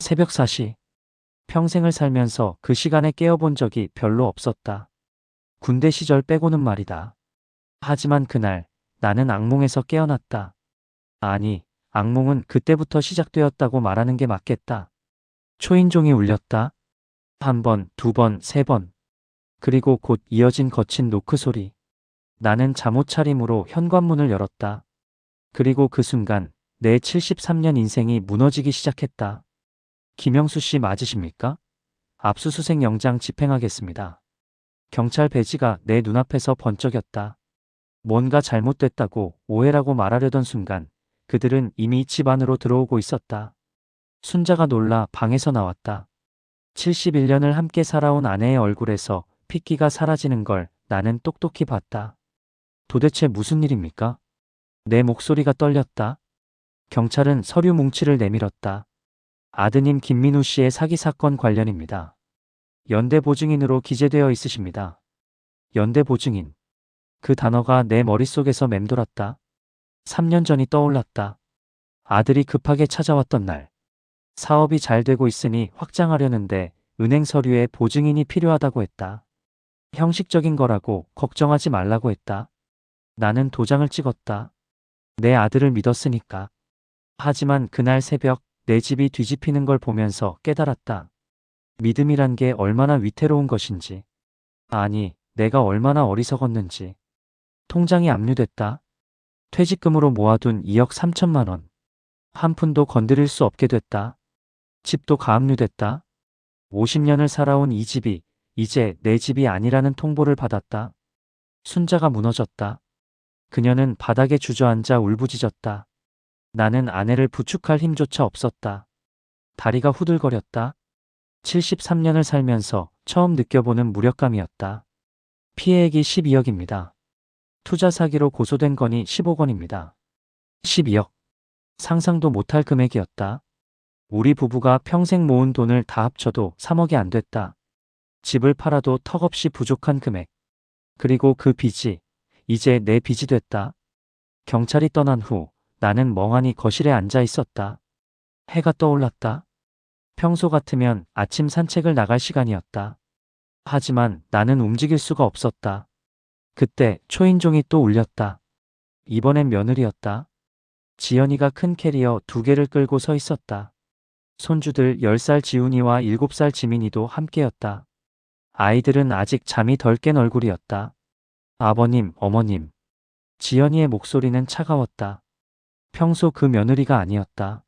새벽 4시. 평생을 살면서 그 시간에 깨어본 적이 별로 없었다. 군대 시절 빼고는 말이다. 하지만 그날 나는 악몽에서 깨어났다. 아니, 악몽은 그때부터 시작되었다고 말하는 게 맞겠다. 초인종이 울렸다. 한 번, 두 번, 세 번. 그리고 곧 이어진 거친 노크 소리. 나는 잠옷 차림으로 현관문을 열었다. 그리고 그 순간 내 73년 인생이 무너지기 시작했다. 김영수 씨 맞으십니까? 압수수색 영장 집행하겠습니다. 경찰 배지가 내 눈앞에서 번쩍였다. 뭔가 잘못됐다고 오해라고 말하려던 순간 그들은 이미 집 안으로 들어오고 있었다. 순자가 놀라 방에서 나왔다. 71년을 함께 살아온 아내의 얼굴에서 핏기가 사라지는 걸 나는 똑똑히 봤다. 도대체 무슨 일입니까? 내 목소리가 떨렸다. 경찰은 서류 뭉치를 내밀었다. 아드님 김민우 씨의 사기 사건 관련입니다. 연대 보증인으로 기재되어 있으십니다. 연대 보증인. 그 단어가 내 머릿속에서 맴돌았다. 3년 전이 떠올랐다. 아들이 급하게 찾아왔던 날. 사업이 잘 되고 있으니 확장하려는데 은행 서류에 보증인이 필요하다고 했다. 형식적인 거라고 걱정하지 말라고 했다. 나는 도장을 찍었다. 내 아들을 믿었으니까. 하지만 그날 새벽 내 집이 뒤집히는 걸 보면서 깨달았다. 믿음이란 게 얼마나 위태로운 것인지. 아니, 내가 얼마나 어리석었는지. 통장이 압류됐다. 퇴직금으로 모아둔 2억 3천만 원. 한 푼도 건드릴 수 없게 됐다. 집도 가압류됐다. 50년을 살아온 이 집이 이제 내 집이 아니라는 통보를 받았다. 순자가 무너졌다. 그녀는 바닥에 주저앉아 울부짖었다. 나는 아내를 부축할 힘조차 없었다. 다리가 후들거렸다. 73년을 살면서 처음 느껴보는 무력감이었다. 피해액이 12억입니다. 투자 사기로 고소된 건이 15건입니다. 12억. 상상도 못할 금액이었다. 우리 부부가 평생 모은 돈을 다 합쳐도 3억이 안 됐다. 집을 팔아도 턱없이 부족한 금액. 그리고 그 빚이 이제 내 빚이 됐다. 경찰이 떠난 후 나는 멍하니 거실에 앉아 있었다. 해가 떠올랐다. 평소 같으면 아침 산책을 나갈 시간이었다. 하지만 나는 움직일 수가 없었다. 그때 초인종이 또 울렸다. 이번엔 며느리였다. 지연이가 큰 캐리어 2개를 끌고 서 있었다. 손주들 10살 지훈이와 7살 지민이도 함께였다. 아이들은 아직 잠이 덜 깬 얼굴이었다. 아버님, 어머님. 지연이의 목소리는 차가웠다. 평소 그 며느리가 아니었다.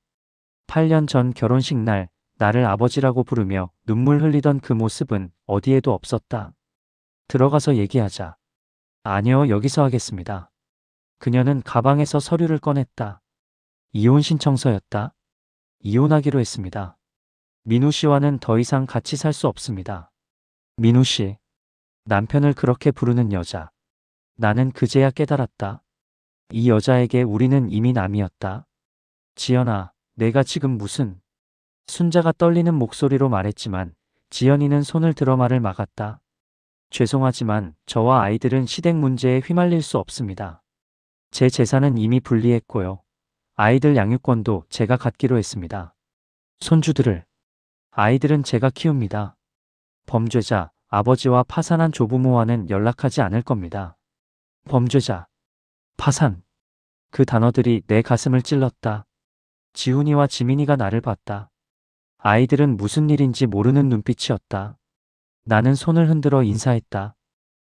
8년 전 결혼식 날 나를 아버지라고 부르며 눈물 흘리던 그 모습은 어디에도 없었다. 들어가서 얘기하자. 아니요, 여기서 하겠습니다. 그녀는 가방에서 서류를 꺼냈다. 이혼 신청서였다. 이혼하기로 했습니다. 민우 씨와는 더 이상 같이 살 수 없습니다. 민우 씨. 남편을 그렇게 부르는 여자. 나는 그제야 깨달았다. 이 여자에게 우리는 이미 남이었다. 지연아, 내가 지금 무슨... 순자가 떨리는 목소리로 말했지만 지연이는 손을 들어 말을 막았다. 죄송하지만 저와 아이들은 시댁 문제에 휘말릴 수 없습니다. 제 재산은 이미 분리했고요. 아이들 양육권도 제가 갖기로 했습니다. 손주들을. 아이들은 제가 키웁니다. 범죄자, 아버지와 파산한 조부모와는 연락하지 않을 겁니다. 범죄자, 파산. 그 단어들이 내 가슴을 찔렀다. 지훈이와 지민이가 나를 봤다. 아이들은 무슨 일인지 모르는 눈빛이었다. 나는 손을 흔들어 인사했다.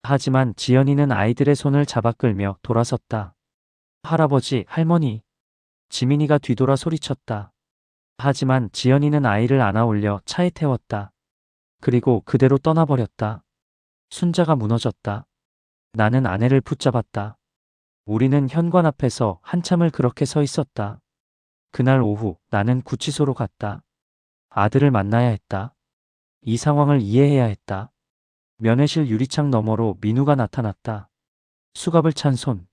하지만 지연이는 아이들의 손을 잡아 끌며 돌아섰다. 할아버지, 할머니. 지민이가 뒤돌아 소리쳤다. 하지만 지연이는 아이를 안아 올려 차에 태웠다. 그리고 그대로 떠나버렸다. 순자가 무너졌다. 나는 아내를 붙잡았다. 우리는 현관 앞에서 한참을 그렇게 서 있었다. 그날 오후 나는 구치소로 갔다. 아들을 만나야 했다. 이 상황을 이해해야 했다. 면회실 유리창 너머로 민우가 나타났다. 수갑을 찬 손.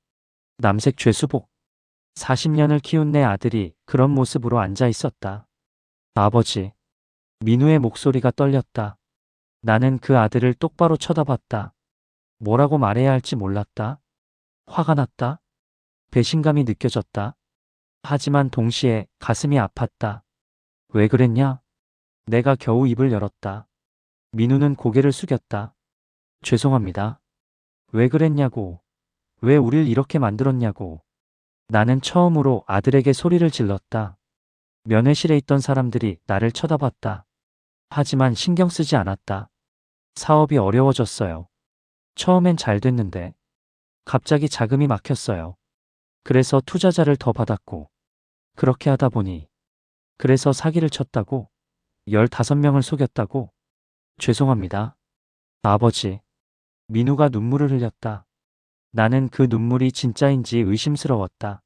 남색 죄수복. 40년을 키운 내 아들이 그런 모습으로 앉아 있었다. 아버지. 민우의 목소리가 떨렸다. 나는 그 아들을 똑바로 쳐다봤다. 뭐라고 말해야 할지 몰랐다. 화가 났다. 배신감이 느껴졌다. 하지만 동시에 가슴이 아팠다. 왜 그랬냐? 내가 겨우 입을 열었다. 민우는 고개를 숙였다. 죄송합니다. 왜 그랬냐고. 왜 우릴 이렇게 만들었냐고. 나는 처음으로 아들에게 소리를 질렀다. 면회실에 있던 사람들이 나를 쳐다봤다. 하지만 신경 쓰지 않았다. 사업이 어려워졌어요. 처음엔 잘 됐는데 갑자기 자금이 막혔어요. 그래서 투자자를 더 받았고 그렇게 하다 보니 그래서 사기를 쳤다고 15명을 속였다고 죄송합니다. 아버지. 민우가 눈물을 흘렸다. 나는 그 눈물이 진짜인지 의심스러웠다.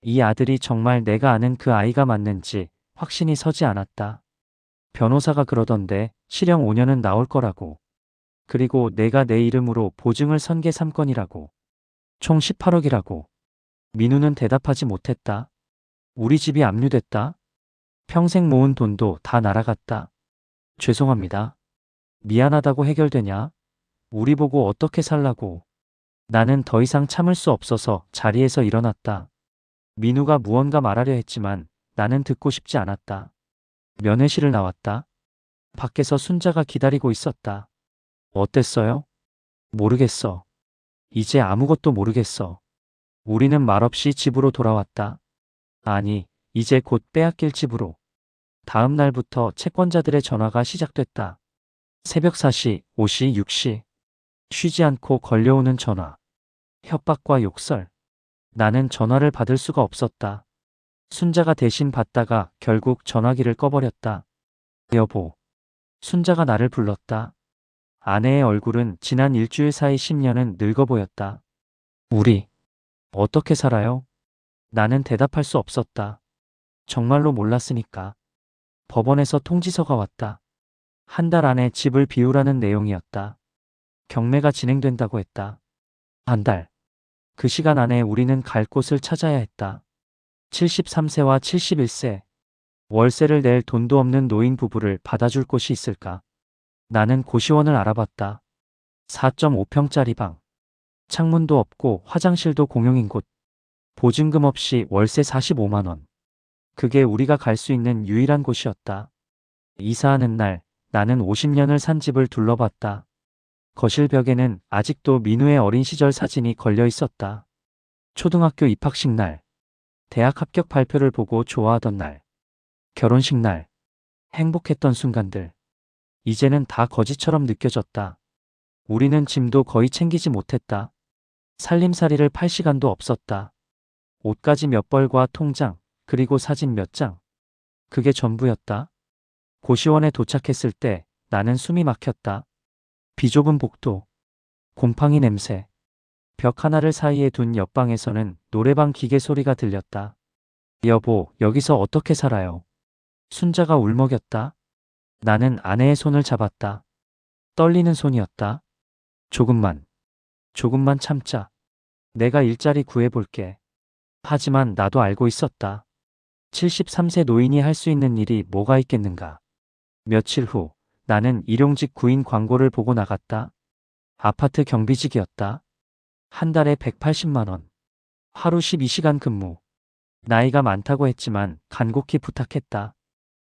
이 아들이 정말 내가 아는 그 아이가 맞는지 확신이 서지 않았다. 변호사가 그러던데 실형 5년은 나올 거라고. 그리고 내가 내 이름으로 보증을 선 게 3건이라고. 총 18억이라고. 민우는 대답하지 못했다. 우리 집이 압류됐다. 평생 모은 돈도 다 날아갔다. 죄송합니다. 미안하다고 해결되냐? 우리 보고 어떻게 살라고. 나는 더 이상 참을 수 없어서 자리에서 일어났다. 민우가 무언가 말하려 했지만 나는 듣고 싶지 않았다. 면회실을 나왔다. 밖에서 순자가 기다리고 있었다. 어땠어요? 모르겠어. 이제 아무것도 모르겠어. 우리는 말없이 집으로 돌아왔다. 아니, 이제 곧 빼앗길 집으로. 다음 날부터 채권자들의 전화가 시작됐다. 새벽 4시, 5시, 6시. 쉬지 않고 걸려오는 전화. 협박과 욕설. 나는 전화를 받을 수가 없었다. 순자가 대신 받다가 결국 전화기를 꺼버렸다. 여보. 순자가 나를 불렀다. 아내의 얼굴은 지난 일주일 사이 10년은 늙어 보였다. 우리 어떻게 살아요? 나는 대답할 수 없었다. 정말로 몰랐으니까. 법원에서 통지서가 왔다. 한 달 안에 집을 비우라는 내용이었다. 경매가 진행된다고 했다. 한 달. 그 시간 안에 우리는 갈 곳을 찾아야 했다. 73세와 71세. 월세를 낼 돈도 없는 노인 부부를 받아줄 곳이 있을까? 나는 고시원을 알아봤다. 4.5평짜리 방. 창문도 없고 화장실도 공용인 곳. 보증금 없이 월세 45만 원. 그게 우리가 갈 수 있는 유일한 곳이었다. 이사하는 날 나는 50년을 산 집을 둘러봤다. 거실 벽에는 아직도 민우의 어린 시절 사진이 걸려 있었다. 초등학교 입학식 날, 대학 합격 발표를 보고 좋아하던 날, 결혼식 날, 행복했던 순간들. 이제는 다 거지처럼 느껴졌다. 우리는 짐도 거의 챙기지 못했다. 살림살이를 팔 시간도 없었다. 옷가지 몇 벌과 통장, 그리고 사진 몇 장. 그게 전부였다. 고시원에 도착했을 때 나는 숨이 막혔다. 비좁은 복도, 곰팡이 냄새, 벽 하나를 사이에 둔 옆방에서는 노래방 기계 소리가 들렸다. 여보, 여기서 어떻게 살아요? 순자가 울먹였다. 나는 아내의 손을 잡았다. 떨리는 손이었다. 조금만 참자. 내가 일자리 구해볼게. 하지만 나도 알고 있었다. 73세 노인이 할 수 있는 일이 뭐가 있겠는가. 며칠 후 나는 일용직 구인 광고를 보고 나갔다. 아파트 경비직이었다. 한 달에 180만 원. 하루 12시간 근무. 나이가 많다고 했지만 간곡히 부탁했다.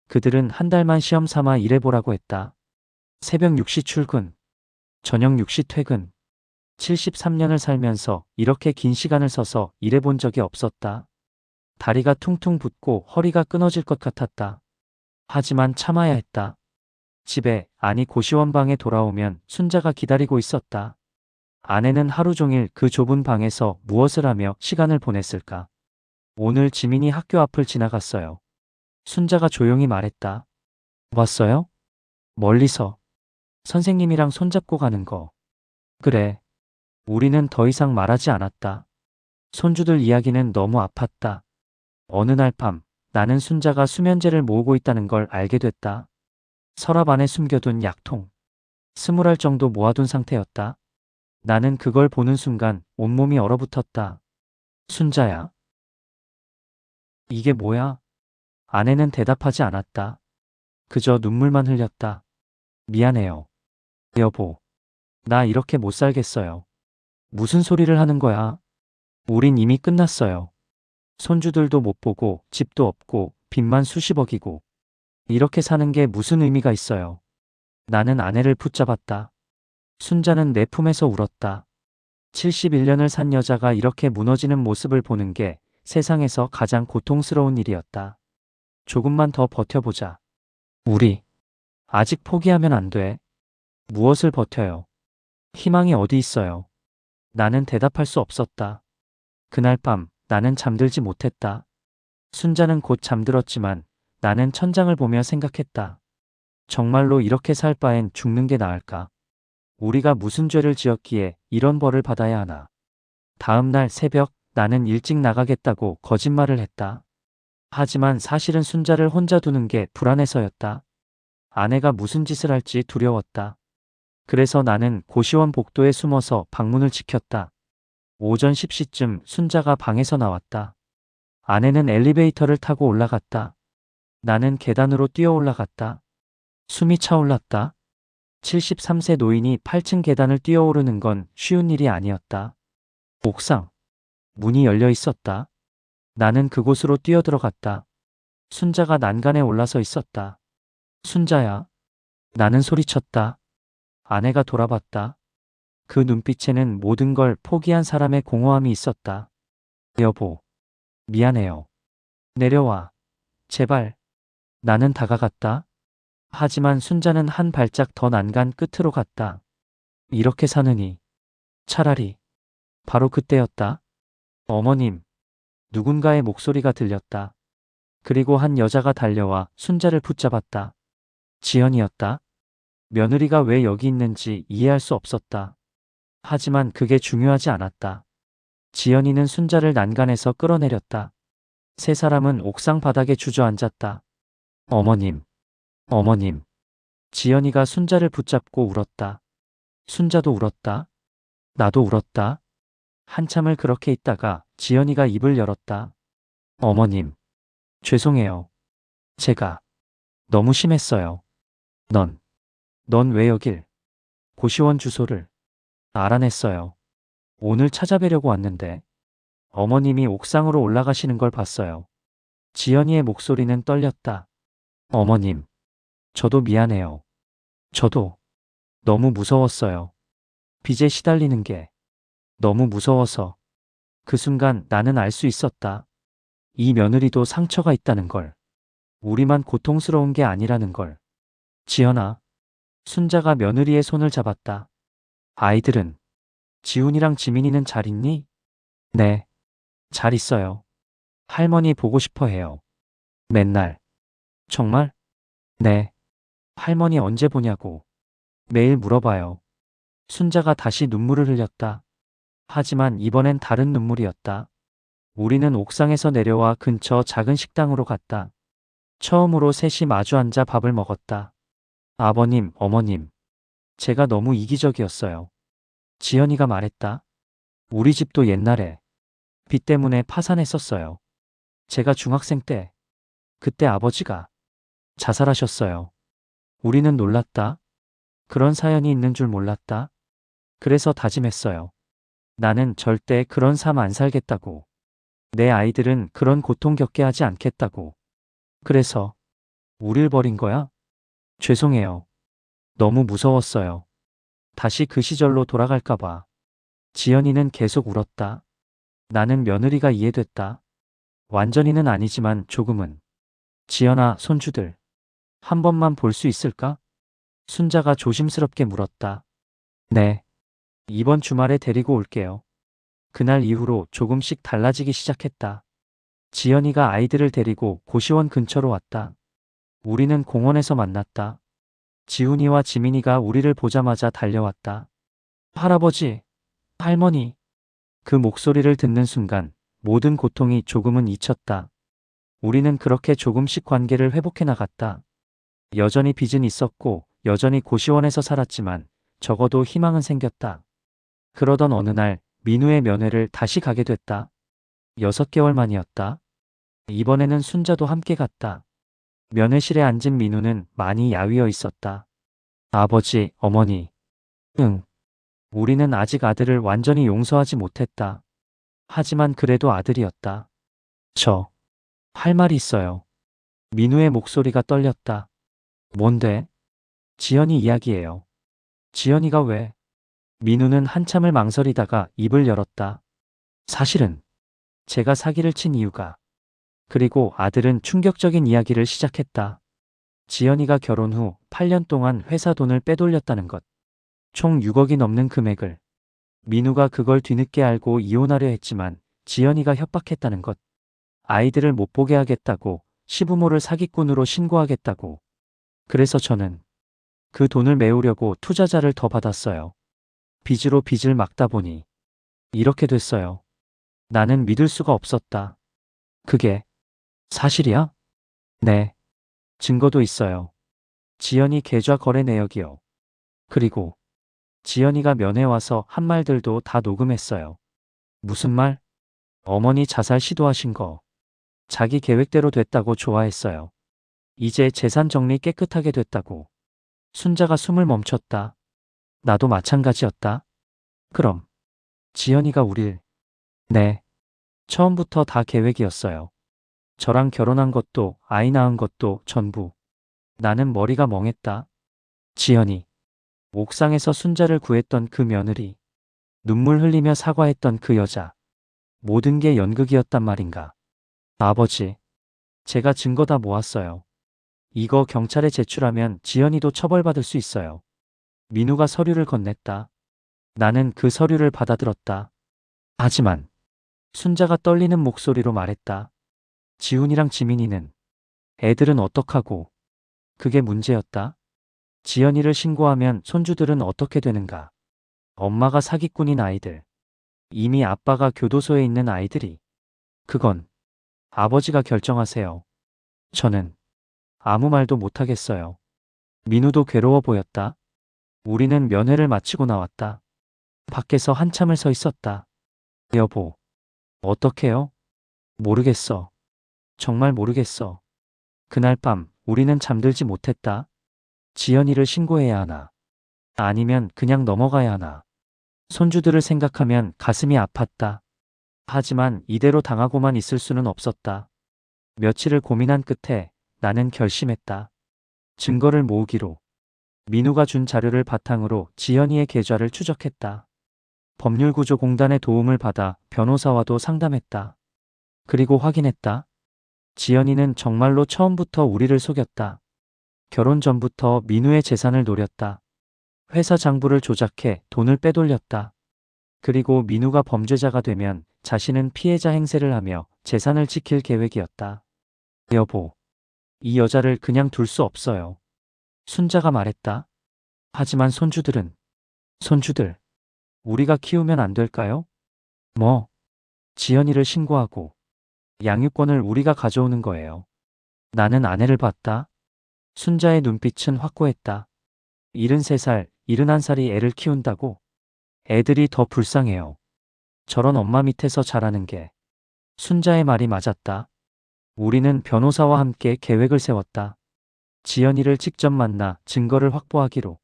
그들은 한 달만 시험 삼아 일해보라고 했다. 새벽 6시 출근, 저녁 6시 퇴근. 73년을 살면서 이렇게 긴 시간을 서서 일해본 적이 없었다. 다리가 퉁퉁 붓고 허리가 끊어질 것 같았다. 하지만 참아야 했다. 집에, 아니 고시원 방에 돌아오면 순자가 기다리고 있었다. 아내는 하루 종일 그 좁은 방에서 무엇을 하며 시간을 보냈을까? 오늘 지민이 학교 앞을 지나갔어요. 순자가 조용히 말했다. 왔어요? 멀리서. 선생님이랑 손잡고 가는 거. 그래. 우리는 더 이상 말하지 않았다. 손주들 이야기는 너무 아팠다. 어느 날 밤, 나는 순자가 수면제를 모으고 있다는 걸 알게 됐다. 서랍 안에 숨겨둔 약통. 20알 정도 모아둔 상태였다. 나는 그걸 보는 순간 온몸이 얼어붙었다. 순자야. 이게 뭐야? 아내는 대답하지 않았다. 그저 눈물만 흘렸다. 미안해요. 여보. 나 이렇게 못 살겠어요. 무슨 소리를 하는 거야? 우린 이미 끝났어요. 손주들도 못 보고 집도 없고 빚만 수십억이고. 이렇게 사는 게 무슨 의미가 있어요. 나는 아내를 붙잡았다. 순자는 내 품에서 울었다. 71년을 산 여자가 이렇게 무너지는 모습을 보는 게 세상에서 가장 고통스러운 일이었다. 조금만 더 버텨보자. 우리 아직 포기하면 안 돼. 무엇을 버텨요? 희망이 어디 있어요? 나는 대답할 수 없었다. 그날 밤 나는 잠들지 못했다. 순자는 곧 잠들었지만 나는 천장을 보며 생각했다. 정말로 이렇게 살 바엔 죽는 게 나을까? 우리가 무슨 죄를 지었기에 이런 벌을 받아야 하나? 다음 날 새벽 나는 일찍 나가겠다고 거짓말을 했다. 하지만 사실은 순자를 혼자 두는 게 불안해서였다. 아내가 무슨 짓을 할지 두려웠다. 그래서 나는 고시원 복도에 숨어서 방문을 지켰다. 오전 10시쯤 순자가 방에서 나왔다. 아내는 엘리베이터를 타고 올라갔다. 나는 계단으로 뛰어 올라갔다. 숨이 차올랐다. 73세 노인이 8층 계단을 뛰어오르는 건 쉬운 일이 아니었다. 옥상. 문이 열려 있었다. 나는 그곳으로 뛰어들어갔다. 순자가 난간에 올라서 있었다. 순자야. 나는 소리쳤다. 아내가 돌아봤다. 그 눈빛에는 모든 걸 포기한 사람의 공허함이 있었다. 여보. 미안해요. 내려와. 제발. 나는 다가갔다. 하지만 순자는 한 발짝 더 난간 끝으로 갔다. 이렇게 사느니. 차라리. 바로 그때였다. 어머님. 누군가의 목소리가 들렸다. 그리고 한 여자가 달려와 순자를 붙잡았다. 지연이었다. 며느리가 왜 여기 있는지 이해할 수 없었다. 하지만 그게 중요하지 않았다. 지연이는 순자를 난간에서 끌어내렸다. 세 사람은 옥상 바닥에 주저앉았다. 어머님. 어머님. 지연이가 순자를 붙잡고 울었다. 순자도 울었다. 나도 울었다. 한참을 그렇게 있다가 지연이가 입을 열었다. 어머님. 죄송해요. 제가 너무 심했어요. 넌 왜 여길? 고시원 주소를 알아냈어요. 오늘 찾아뵈려고 왔는데 어머님이 옥상으로 올라가시는 걸 봤어요. 지연이의 목소리는 떨렸다. 어머님. 저도 미안해요. 저도 너무 무서웠어요. 빚에 시달리는 게 너무 무서워서. 그 순간 나는 알 수 있었다. 이 며느리도 상처가 있다는 걸. 우리만 고통스러운 게 아니라는 걸. 지연아. 순자가 며느리의 손을 잡았다. 아이들은? 지훈이랑 지민이는 잘 있니? 네. 잘 있어요. 할머니 보고 싶어 해요. 맨날. 정말? 네. 할머니 언제 보냐고. 매일 물어봐요. 순자가 다시 눈물을 흘렸다. 하지만 이번엔 다른 눈물이었다. 우리는 옥상에서 내려와 근처 작은 식당으로 갔다. 처음으로 셋이 마주 앉아 밥을 먹었다. 아버님, 어머님. 제가 너무 이기적이었어요. 지연이가 말했다. 우리 집도 옛날에 빚 때문에 파산했었어요. 제가 중학생 때, 그때 아버지가 자살하셨어요. 우리는 놀랐다. 그런 사연이 있는 줄 몰랐다. 그래서 다짐했어요. 나는 절대 그런 삶 안 살겠다고. 내 아이들은 그런 고통 겪게 하지 않겠다고. 그래서 우릴 버린 거야? 죄송해요. 너무 무서웠어요. 다시 그 시절로 돌아갈까 봐. 지연이는 계속 울었다. 나는 며느리가 이해됐다. 완전히는 아니지만 조금은. 지연아, 손주들. 한 번만 볼 수 있을까? 순자가 조심스럽게 물었다. 네. 이번 주말에 데리고 올게요. 그날 이후로 조금씩 달라지기 시작했다. 지연이가 아이들을 데리고 고시원 근처로 왔다. 우리는 공원에서 만났다. 지훈이와 지민이가 우리를 보자마자 달려왔다. 할아버지, 할머니. 그 목소리를 듣는 순간 모든 고통이 조금은 잊혔다. 우리는 그렇게 조금씩 관계를 회복해 나갔다. 여전히 빚은 있었고 여전히 고시원에서 살았지만 적어도 희망은 생겼다. 그러던 어느 날 민우의 면회를 다시 가게 됐다. 6개월 만이었다. 이번에는 순자도 함께 갔다. 면회실에 앉은 민우는 많이 야위어 있었다. 아버지, 어머니. 응. 우리는 아직 아들을 완전히 용서하지 못했다. 하지만 그래도 아들이었다. 할 말이 있어요. 민우의 목소리가 떨렸다. 뭔데? 지연이 이야기예요. 지연이가 왜? 민우는 한참을 망설이다가 입을 열었다. 사실은 제가 사기를 친 이유가. 그리고 아들은 충격적인 이야기를 시작했다. 지연이가 결혼 후 8년 동안 회사 돈을 빼돌렸다는 것. 총 6억이 넘는 금액을. 민우가 그걸 뒤늦게 알고 이혼하려 했지만 지연이가 협박했다는 것. 아이들을 못 보게 하겠다고, 시부모를 사기꾼으로 신고하겠다고. 그래서 저는 그 돈을 메우려고 투자자를 더 받았어요. 빚으로 빚을 막다 보니 이렇게 됐어요. 나는 믿을 수가 없었다. 그게 사실이야? 네. 증거도 있어요. 지연이 계좌 거래 내역이요. 그리고 지연이가 면회 와서 한 말들도 다 녹음했어요. 무슨 말? 어머니 자살 시도하신 거. 자기 계획대로 됐다고 좋아했어요. 이제 재산 정리 깨끗하게 됐다고. 순자가 숨을 멈췄다. 나도 마찬가지였다. 그럼 지연이가 우릴. 네. 처음부터 다 계획이었어요. 저랑 결혼한 것도 아이 낳은 것도 전부. 나는 머리가 멍했다. 지연이. 옥상에서 순자를 구했던 그 며느리. 눈물 흘리며 사과했던 그 여자. 모든 게 연극이었단 말인가. 아버지. 제가 증거 다 모았어요. 이거 경찰에 제출하면 지연이도 처벌받을 수 있어요. 민우가 서류를 건넸다. 나는 그 서류를 받아들었다. 하지만 순자가 떨리는 목소리로 말했다. 지훈이랑 지민이는. 애들은 어떡하고. 그게 문제였다. 지연이를 신고하면 손주들은 어떻게 되는가. 엄마가 사기꾼인 아이들. 이미 아빠가 교도소에 있는 아이들이. 그건 아버지가 결정하세요. 저는 아무 말도 못하겠어요. 민우도 괴로워 보였다. 우리는 면회를 마치고 나왔다. 밖에서 한참을 서 있었다. 여보, 어떡해요? 모르겠어. 정말 모르겠어. 그날 밤 우리는 잠들지 못했다. 지연이를 신고해야 하나? 아니면 그냥 넘어가야 하나? 손주들을 생각하면 가슴이 아팠다. 하지만 이대로 당하고만 있을 수는 없었다. 며칠을 고민한 끝에 나는 결심했다. 증거를 모으기로. 민우가 준 자료를 바탕으로 지연이의 계좌를 추적했다. 법률구조공단의 도움을 받아 변호사와도 상담했다. 그리고 확인했다. 지연이는 정말로 처음부터 우리를 속였다. 결혼 전부터 민우의 재산을 노렸다. 회사 장부를 조작해 돈을 빼돌렸다. 그리고 민우가 범죄자가 되면 자신은 피해자 행세를 하며 재산을 지킬 계획이었다. 여보, 이 여자를 그냥 둘 수 없어요. 순자가 말했다. 하지만 손주들, 우리가 키우면 안 될까요? 뭐, 지연이를 신고하고 양육권을 우리가 가져오는 거예요. 나는 아내를 봤다. 순자의 눈빛은 확고했다. 73살, 71살이 애를 키운다고? 애들이 더 불쌍해요. 저런 엄마 밑에서 자라는 게. 순자의 말이 맞았다. 우리는 변호사와 함께 계획을 세웠다. 지연이를 직접 만나 증거를 확보하기로.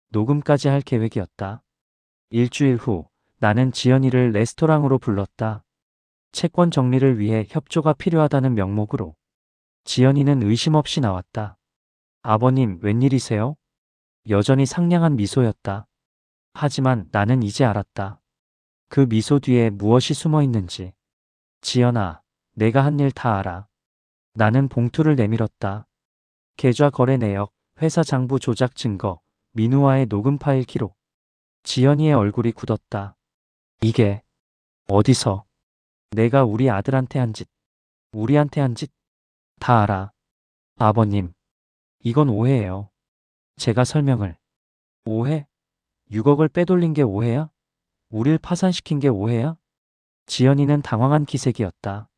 녹음까지 할 계획이었다. 일주일 후 나는 지연이를 레스토랑으로 불렀다. 채권 정리를 위해 협조가 필요하다는 명목으로. 지연이는 의심 없이 나왔다. 아버님, 웬일이세요? 여전히 상냥한 미소였다. 하지만 나는 이제 알았다. 그 미소 뒤에 무엇이 숨어 있는지. 지연아, 내가 한 일 다 알아. 나는 봉투를 내밀었다. 계좌 거래 내역, 회사 장부 조작 증거, 민우와의 녹음 파일 기록. 지연이의 얼굴이 굳었다. 이게 어디서? 내가 우리 아들한테 한 짓, 우리한테 한 짓, 다 알아. 아버님, 이건 오해예요. 제가 설명을. 오해? 6억을 빼돌린 게 오해야? 우릴 파산시킨 게 오해야? 지연이는 당황한 기색이었다.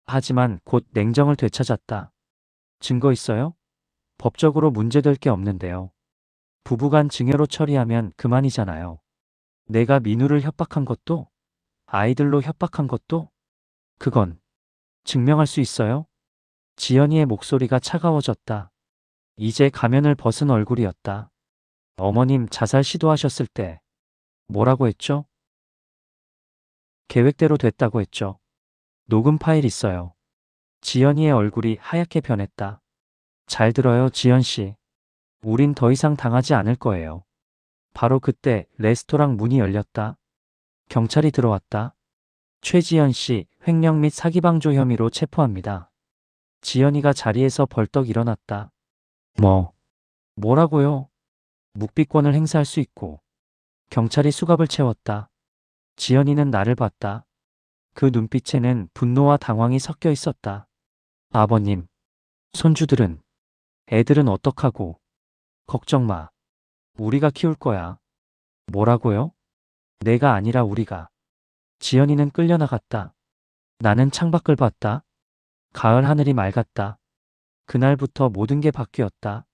하지만 곧 냉정을 되찾았다. 증거 있어요? 법적으로 문제될 게 없는데요. 부부간 증여로 처리하면 그만이잖아요. 내가 민우를 협박한 것도? 아이들로 협박한 것도? 그건 증명할 수 있어요? 지연이의 목소리가 차가워졌다. 이제 가면을 벗은 얼굴이었다. 어머님 자살 시도하셨을 때 뭐라고 했죠? 계획대로 됐다고 했죠. 녹음 파일 있어요. 지연이의 얼굴이 하얗게 변했다. 잘 들어요, 지연 씨. 우린 더 이상 당하지 않을 거예요. 바로 그때 레스토랑 문이 열렸다. 경찰이 들어왔다. 최지연 씨 횡령 및 사기방조 혐의로 체포합니다. 지연이가 자리에서 벌떡 일어났다. 뭐라고요? 묵비권을 행사할 수 있고. 경찰이 수갑을 채웠다. 지연이는 나를 봤다. 그 눈빛에는 분노와 당황이 섞여 있었다. 아버님, 손주들은, 애들은 어떡하고. 걱정 마. 우리가 키울 거야. 뭐라고요? 내가 아니라 우리가. 지연이는 끌려나갔다. 나는 창밖을 봤다. 가을 하늘이 맑았다. 그날부터 모든 게 바뀌었다.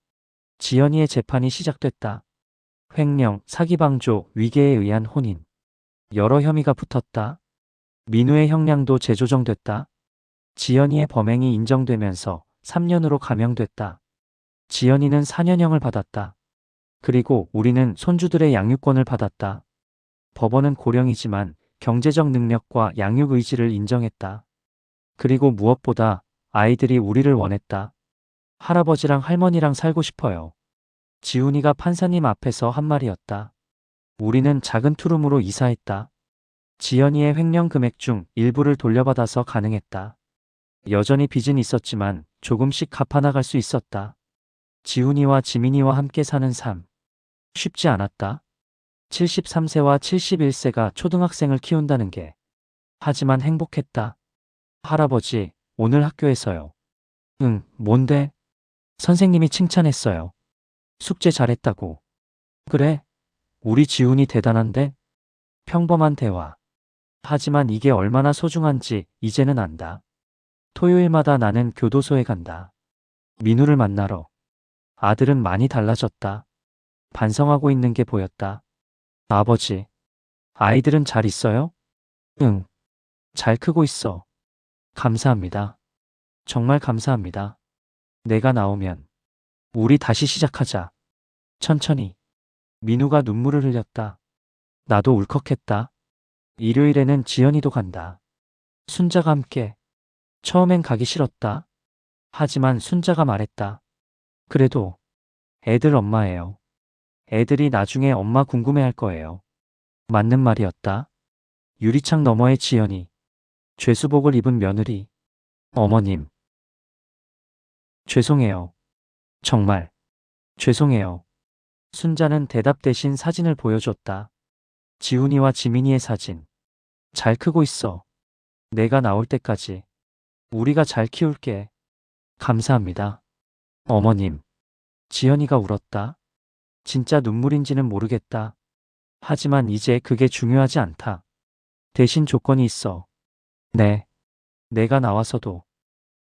지연이의 재판이 시작됐다. 횡령, 사기방조, 위계에 의한 혼인. 여러 혐의가 붙었다. 민우의 형량도 재조정됐다. 지연이의 범행이 인정되면서 3년으로 감형됐다. 지연이는 4년형을 받았다. 그리고 우리는 손주들의 양육권을 받았다. 법원은 고령이지만 경제적 능력과 양육 의지를 인정했다. 그리고 무엇보다 아이들이 우리를 원했다. 할아버지랑 할머니랑 살고 싶어요. 지훈이가 판사님 앞에서 한 말이었다. 우리는 작은 투룸으로 이사했다. 지연이의 횡령 금액 중 일부를 돌려받아서 가능했다. 여전히 빚은 있었지만 조금씩 갚아나갈 수 있었다. 지훈이와 지민이와 함께 사는 삶. 쉽지 않았다. 73세와 71세가 초등학생을 키운다는 게. 하지만 행복했다. 할아버지, 오늘 학교에서요. 응, 뭔데? 선생님이 칭찬했어요. 숙제 잘했다고. 그래? 우리 지훈이 대단한데? 평범한 대화. 하지만 이게 얼마나 소중한지 이제는 안다. 토요일마다 나는 교도소에 간다. 민우를 만나러. 아들은 많이 달라졌다. 반성하고 있는 게 보였다. 아버지, 아이들은 잘 있어요? 응, 잘 크고 있어. 감사합니다. 정말 감사합니다. 내가 나오면 우리 다시 시작하자. 천천히. 민우가 눈물을 흘렸다. 나도 울컥했다. 일요일에는 지연이도 간다. 순자가 함께. 처음엔 가기 싫었다. 하지만 순자가 말했다. 그래도 애들 엄마예요. 애들이 나중에 엄마 궁금해할 거예요. 맞는 말이었다. 유리창 너머의 지연이. 죄수복을 입은 며느리. 어머님. 죄송해요. 정말. 죄송해요. 순자는 대답 대신 사진을 보여줬다. 지훈이와 지민이의 사진. 잘 크고 있어. 내가 나올 때까지. 우리가 잘 키울게. 감사합니다. 어머님. 지연이가 울었다. 진짜 눈물인지는 모르겠다. 하지만 이제 그게 중요하지 않다. 대신 조건이 있어. 네. 내가 나와서도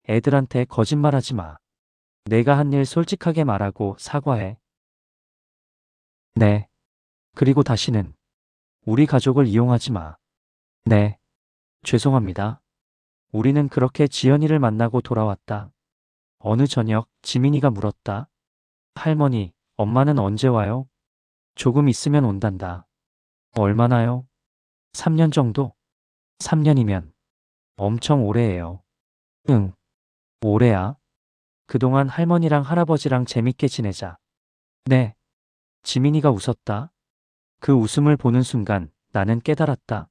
애들한테 거짓말하지 마. 내가 한 일 솔직하게 말하고 사과해. 네. 그리고 다시는 우리 가족을 이용하지 마. 네. 죄송합니다. 우리는 그렇게 지연이를 만나고 돌아왔다. 어느 저녁 지민이가 물었다. 할머니, 엄마는 언제 와요? 조금 있으면 온단다. 얼마나요? 3년 정도? 3년이면 엄청 오래예요. 응, 오래야. 그동안 할머니랑 할아버지랑 재밌게 지내자. 네. 지민이가 웃었다. 그 웃음을 보는 순간 나는 깨달았다.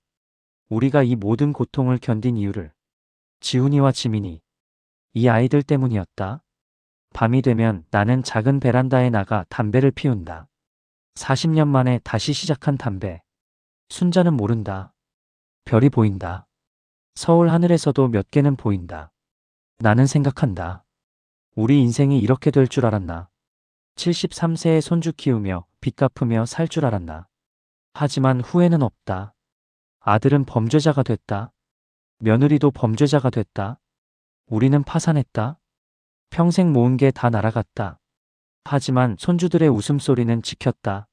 우리가 이 모든 고통을 견딘 이유를. 지훈이와 지민이. 이 아이들 때문이었다. 밤이 되면 나는 작은 베란다에 나가 담배를 피운다. 40년 만에 다시 시작한 담배. 순자는 모른다. 별이 보인다. 서울 하늘에서도 몇 개는 보인다. 나는 생각한다. 우리 인생이 이렇게 될 줄 알았나. 73세의 손주 키우며 빚 갚으며 살 줄 알았나. 하지만 후회는 없다. 아들은 범죄자가 됐다. 며느리도 범죄자가 됐다. 우리는 파산했다. 평생 모은 게 다 날아갔다. 하지만 손주들의 웃음소리는 지켰다.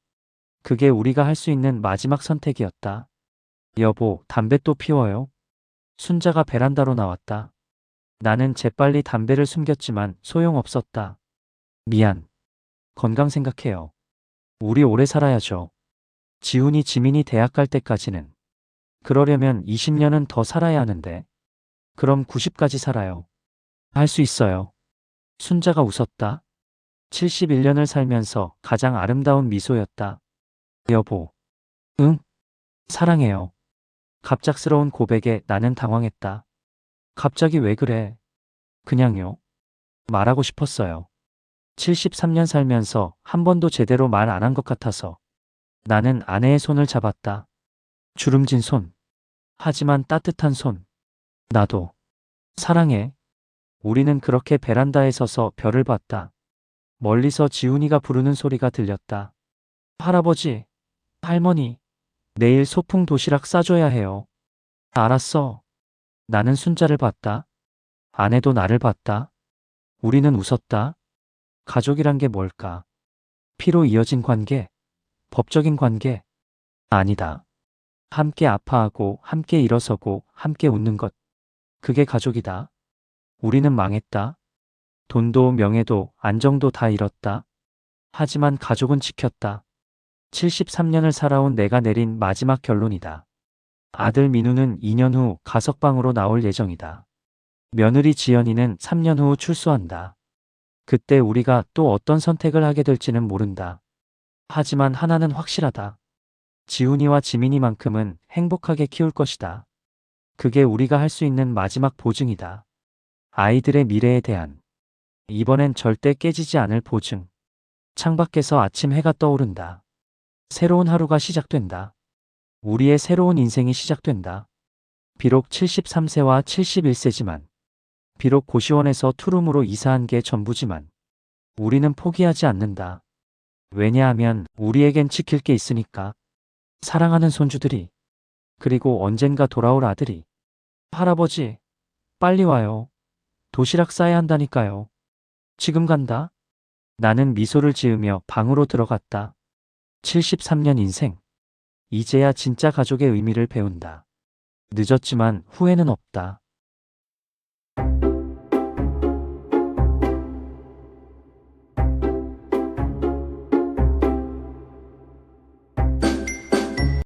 그게 우리가 할 수 있는 마지막 선택이었다. 여보, 담배 또 피워요? 순자가 베란다로 나왔다. 나는 재빨리 담배를 숨겼지만 소용없었다. 미안. 건강 생각해요. 우리 오래 살아야죠. 지훈이 지민이 대학 갈 때까지는. 그러려면 20년은 더 살아야 하는데. 그럼 90까지 살아요. 할 수 있어요. 순자가 웃었다. 71년을 살면서 가장 아름다운 미소였다. 여보. 응? 사랑해요. 갑작스러운 고백에 나는 당황했다. 갑자기 왜 그래? 그냥요. 말하고 싶었어요. 73년 살면서 한 번도 제대로 말 안 한 것 같아서. 나는 아내의 손을 잡았다. 주름진 손. 하지만 따뜻한 손. 나도. 사랑해. 우리는 그렇게 베란다에 서서 별을 봤다. 멀리서 지훈이가 부르는 소리가 들렸다. 할아버지, 할머니, 내일 소풍 도시락 싸줘야 해요. 알았어. 나는 순자를 봤다. 아내도 나를 봤다. 우리는 웃었다. 가족이란 게 뭘까? 피로 이어진 관계? 법적인 관계? 아니다. 함께 아파하고, 함께 일어서고, 함께 웃는 것. 그게 가족이다. 우리는 망했다. 돈도 명예도 안정도 다 잃었다. 하지만 가족은 지켰다. 73년을 살아온 내가 내린 마지막 결론이다. 아들 민우는 2년 후 가석방으로 나올 예정이다. 며느리 지연이는 3년 후 출소한다. 그때 우리가 또 어떤 선택을 하게 될지는 모른다. 하지만 하나는 확실하다. 지훈이와 지민이만큼은 행복하게 키울 것이다. 그게 우리가 할 수 있는 마지막 보증이다. 아이들의 미래에 대한. 이번엔 절대 깨지지 않을 보증. 창밖에서 아침 해가 떠오른다. 새로운 하루가 시작된다. 우리의 새로운 인생이 시작된다. 비록 73세와 71세지만, 비록 고시원에서 투룸으로 이사한 게 전부지만, 우리는 포기하지 않는다. 왜냐하면 우리에겐 지킬 게 있으니까. 사랑하는 손주들이, 그리고 언젠가 돌아올 아들이. 할아버지, 빨리 와요. 도시락 싸야 한다니까요. 지금 간다. 나는 미소를 지으며 방으로 들어갔다. 73년 인생. 이제야 진짜 가족의 의미를 배운다. 늦었지만 후회는 없다.